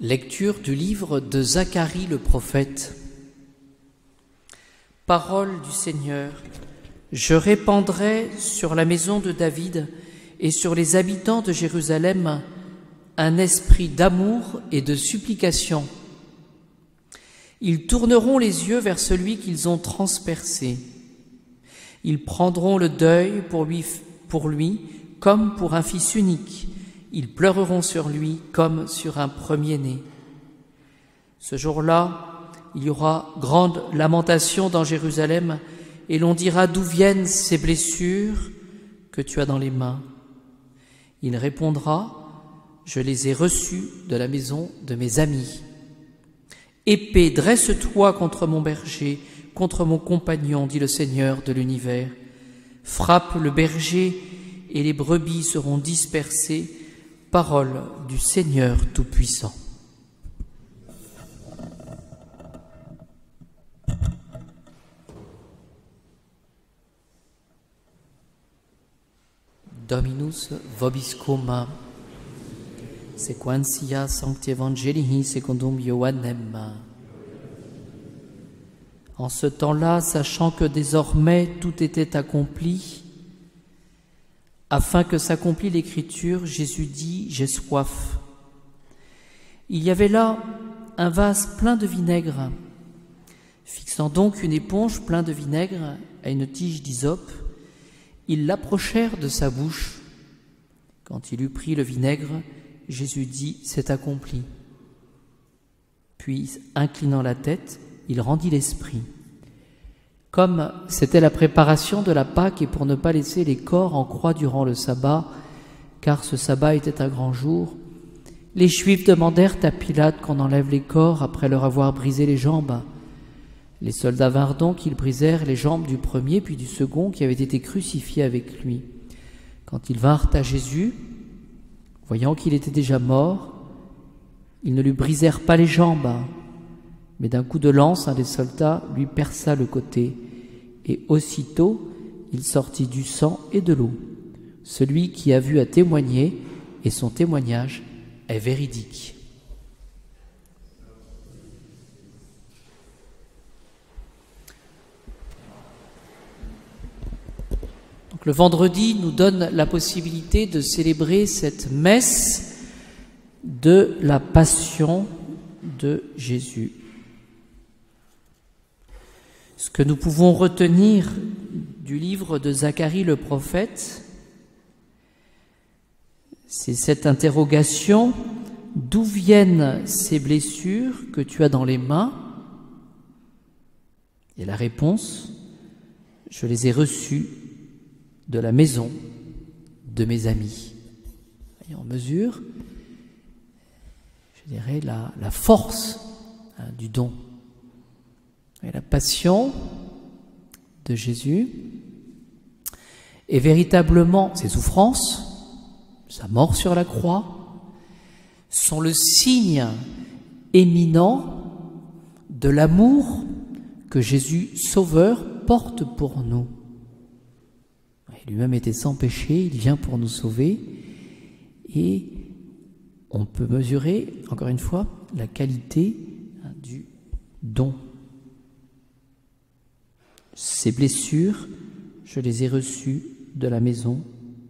Lecture du livre de Zacharie le prophète. Parole du Seigneur. Je répandrai sur la maison de David et sur les habitants de Jérusalem un esprit d'amour et de supplication. Ils tourneront les yeux vers celui qu'ils ont transpercé. Ils prendront le deuil pour lui comme pour un fils unique. Ils pleureront sur lui comme sur un premier-né. Ce jour-là, il y aura grande lamentation dans Jérusalem et l'on dira d'où viennent ces blessures que tu as dans les mains. Il répondra, je les ai reçues de la maison de mes amis. Épée, dresse-toi contre mon berger, contre mon compagnon, dit le Seigneur de l'univers. Frappe le berger et les brebis seront dispersées. Parole du Seigneur Tout-Puissant. Dominus vobiscum, sequentia Sancti Evangelii secundum Ioannem. En ce temps-là, sachant que désormais tout était accompli, afin que s'accomplisse l'Écriture, Jésus dit « J'ai soif ». Il y avait là un vase plein de vinaigre. Fixant donc une éponge pleine de vinaigre à une tige d'hysope, ils l'approchèrent de sa bouche. Quand il eut pris le vinaigre, Jésus dit « C'est accompli ». Puis, inclinant la tête, il rendit l'esprit. Comme c'était la préparation de la Pâque et pour ne pas laisser les corps en croix durant le sabbat, car ce sabbat était un grand jour, les Juifs demandèrent à Pilate qu'on enlève les corps après leur avoir brisé les jambes. Les soldats vinrent donc, ils brisèrent les jambes du premier puis du second qui avait été crucifié avec lui. Quand ils vinrent à Jésus, voyant qu'il était déjà mort, ils ne lui brisèrent pas les jambes, mais d'un coup de lance, un des soldats lui perça le côté, et aussitôt il sortit du sang et de l'eau. Celui qui a vu a témoigné, et son témoignage est véridique. Donc, le vendredi nous donne la possibilité de célébrer cette messe de la Passion de Jésus. Ce que nous pouvons retenir du livre de Zacharie le prophète, c'est cette interrogation, d'où viennent ces blessures que tu as dans les mains? Et la réponse, je les ai reçues de la maison de mes amis. Et on mesure, je dirais, la force du don. Et la passion de Jésus est véritablement, ses souffrances, sa mort sur la croix, sont le signe éminent de l'amour que Jésus Sauveur porte pour nous. Lui-même était sans péché, il vient pour nous sauver, et on peut mesurer, encore une fois, la qualité du don. Ces blessures, je les ai reçues de la maison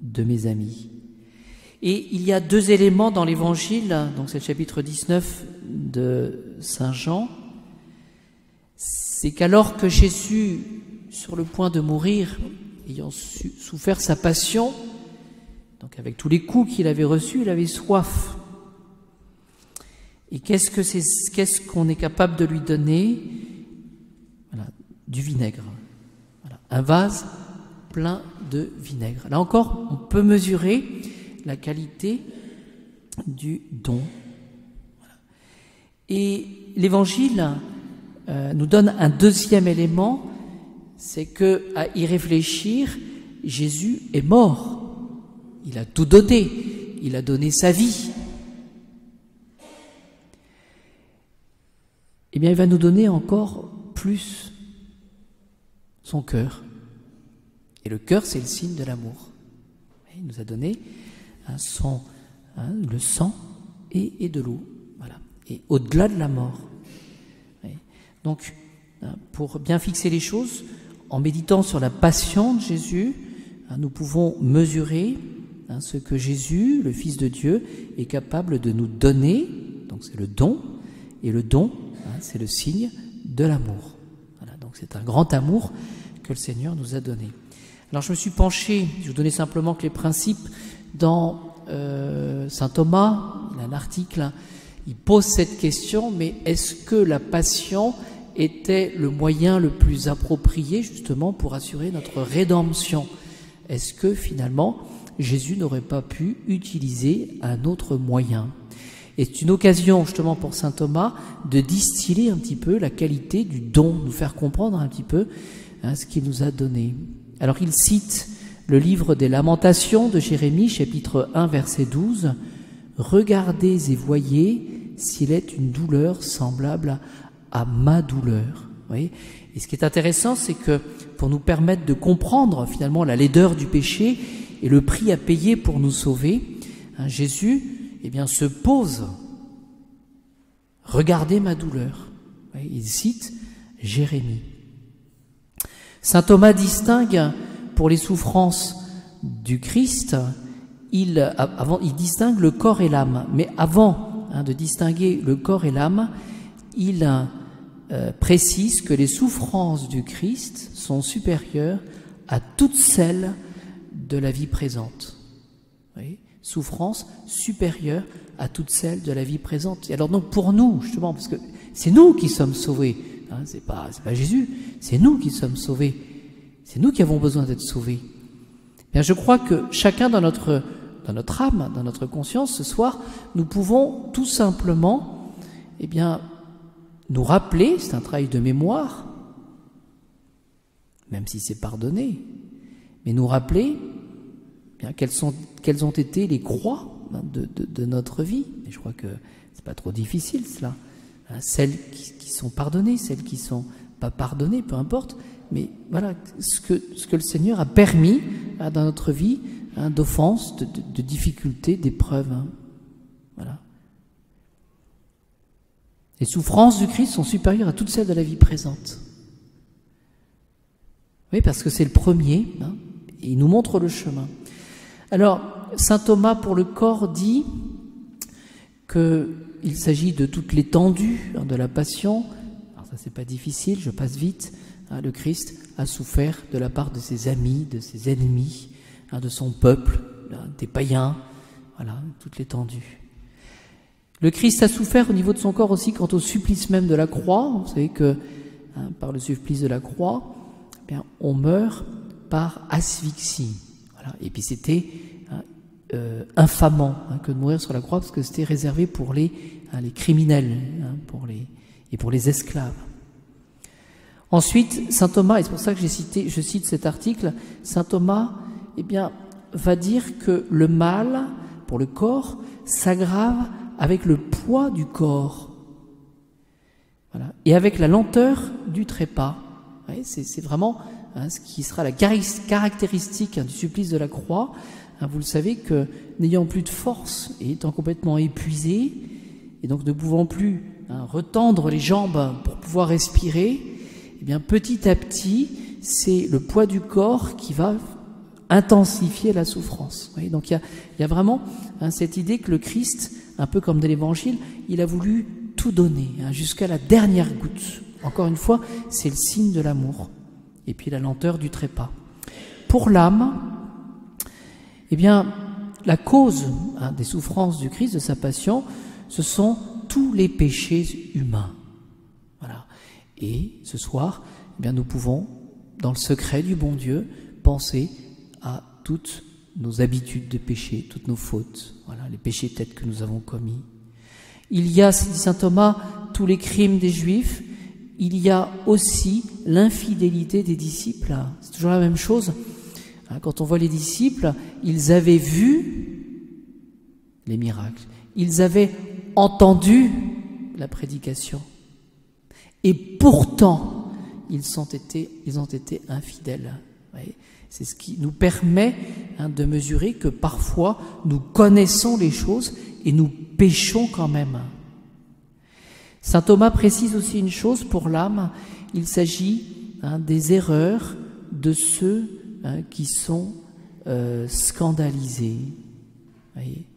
de mes amis. Et il y a deux éléments dans l'Évangile, donc c'est le chapitre 19 de Saint Jean, c'est qu'alors que Jésus, sur le point de mourir, ayant souffert sa passion, donc avec tous les coups qu'il avait reçus, il avait soif. Et qu'est-ce qu'on est capable de lui donner? Voilà, du vinaigre. Voilà, un vase plein de vinaigre. Là encore, on peut mesurer la qualité du don. Voilà. Et l'Évangile nous donne un deuxième élément, c'est que, à y réfléchir, Jésus est mort. Il a tout donné. Il a donné sa vie. Eh bien, il va nous donner encore plus son cœur. Et le cœur, c'est le signe de l'amour. Il nous a donné le sang et de l'eau. Voilà. et au-delà de la mort. Donc, pour bien fixer les choses, en méditant sur la passion de Jésus, nous pouvons mesurer ce que Jésus, le Fils de Dieu, est capable de nous donner. Donc c'est le don, et le don, c'est le signe de l'amour. Voilà, donc c'est un grand amour que le Seigneur nous a donné. Alors je me suis penché, je vous donnais simplement que les principes dans Saint Thomas, il a un article, il pose cette question, mais est-ce que la passion était le moyen le plus approprié justement pour assurer notre rédemption? Est-ce que finalement Jésus n'aurait pas pu utiliser un autre moyen? Et c'est une occasion justement pour saint Thomas de distiller un petit peu la qualité du don, nous faire comprendre un petit peu ce qu'il nous a donné. Alors il cite le livre des Lamentations de Jérémie, chapitre 1, verset 12. « Regardez et voyez s'il est une douleur semblable à ma douleur. » Vous voyez ? Et ce qui est intéressant, c'est que pour nous permettre de comprendre finalement la laideur du péché et le prix à payer pour nous sauver, Jésus se pose. Regardez ma douleur. Vous voyez, il cite Jérémie. Saint Thomas distingue pour les souffrances du Christ, il distingue le corps et l'âme. Mais avant de distinguer le corps et l'âme, il précise que les souffrances du Christ sont supérieures à toutes celles de la vie présente. Vous voyez ? Souffrances supérieures à toutes celles de la vie présente. Et alors donc pour nous, justement, parce que c'est nous qui sommes sauvés, c'est pas Jésus, c'est nous qui sommes sauvés, c'est nous qui avons besoin d'être sauvés. Bien, je crois que chacun dans notre âme, dans notre conscience, ce soir, nous pouvons tout simplement, nous rappeler, c'est un travail de mémoire, même si c'est pardonné, mais nous rappeler quelles ont été les croix de notre vie. Et je crois que c'est pas trop difficile cela. Celles qui sont pardonnées, celles qui sont pas pardonnées, peu importe. Mais voilà ce que le Seigneur a permis dans notre vie d'offenses, de difficultés, d'épreuves. Voilà. Les souffrances du Christ sont supérieures à toutes celles de la vie présente. Oui, parce que c'est le premier, et il nous montre le chemin. Alors, saint Thomas, pour le corps, dit qu'il s'agit de toute l'étendue de la passion. Alors ça, c'est pas difficile, je passe vite. Le Christ a souffert de la part de ses amis, de ses ennemis, de son peuple, des païens, voilà, toute l'étendue. Le Christ a souffert au niveau de son corps aussi quant au supplice même de la croix. Vous savez que par le supplice de la croix, on meurt par asphyxie. Voilà. Et puis c'était infamant que de mourir sur la croix, parce que c'était réservé pour les criminels, pour les esclaves. Ensuite, saint Thomas, et c'est pour ça que je cite cet article, saint Thomas va dire que le mal pour le corps s'aggrave avec le poids du corps, voilà, et avec la lenteur du trépas. Ouais, c'est vraiment ce qui sera la caractéristique du supplice de la croix. Vous le savez que n'ayant plus de force et étant complètement épuisé, et donc ne pouvant plus retendre les jambes pour pouvoir respirer, petit à petit, c'est le poids du corps qui va intensifier la souffrance. Vous voyez, donc il y a vraiment cette idée que le Christ, un peu comme dans l'Évangile, il a voulu tout donner, jusqu'à la dernière goutte. Encore une fois, c'est le signe de l'amour. Et puis la lenteur du trépas. Pour l'âme, la cause des souffrances du Christ, de sa passion, ce sont tous les péchés humains. Voilà. Et ce soir, nous pouvons, dans le secret du bon Dieu, penser à toutes nos habitudes de péché, toutes nos fautes, voilà, les péchés peut-être que nous avons commis. Il y a, dit saint Thomas, tous les crimes des Juifs. Il y a aussi l'infidélité des disciples. C'est toujours la même chose. Quand on voit les disciples, ils avaient vu les miracles. Ils avaient entendu la prédication. Et pourtant, ils ont été infidèles. C'est ce qui nous permet de mesurer que parfois, nous connaissons les choses et nous péchons quand même. Saint Thomas précise aussi une chose pour l'âme, il s'agit des erreurs de ceux qui sont scandalisés. Voyez,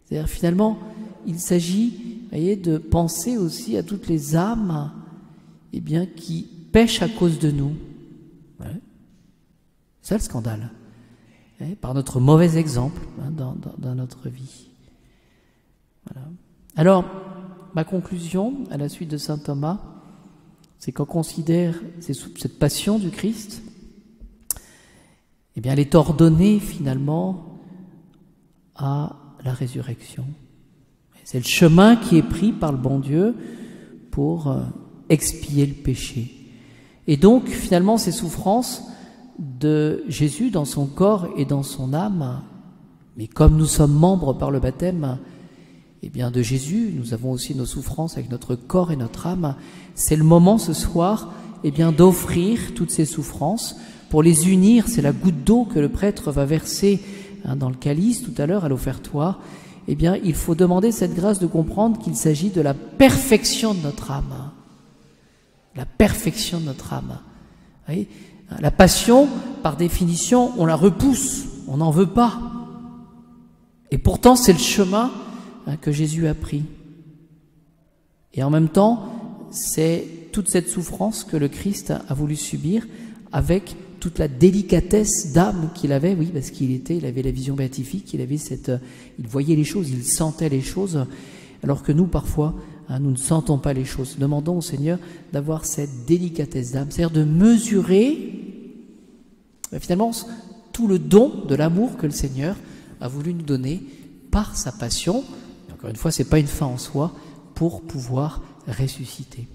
c'est-à-dire finalement, il s'agit, de penser aussi à toutes les âmes, qui pêchent à cause de nous. Ouais. C'est ça le scandale, par notre mauvais exemple dans notre vie. Voilà. Alors, ma conclusion à la suite de saint Thomas, c'est qu'on considère cette passion du Christ, elle est ordonnée finalement à la résurrection. C'est le chemin qui est pris par le bon Dieu pour expier le péché. Et donc, finalement, ces souffrances de Jésus dans son corps et dans son âme, mais comme nous sommes membres par le baptême, de Jésus, nous avons aussi nos souffrances avec notre corps et notre âme. C'est le moment ce soir, d'offrir toutes ces souffrances pour les unir. C'est la goutte d'eau que le prêtre va verser dans le calice tout à l'heure à l'offertoire. Il faut demander cette grâce de comprendre qu'il s'agit de la perfection de notre âme. La perfection de notre âme. Vous voyez, la passion, par définition, on la repousse, on n'en veut pas. Et pourtant, c'est le chemin que Jésus a pris. Et en même temps, c'est toute cette souffrance que le Christ a voulu subir avec toute la délicatesse d'âme qu'il avait, oui, parce il avait la vision béatifique, il voyait les choses, il sentait les choses, alors que nous, parfois, nous ne sentons pas les choses. Demandons au Seigneur d'avoir cette délicatesse d'âme, c'est-à-dire de mesurer, finalement, tout le don de l'amour que le Seigneur a voulu nous donner par sa passion. Et encore une fois, c'est pas une fin en soi, pour pouvoir ressusciter.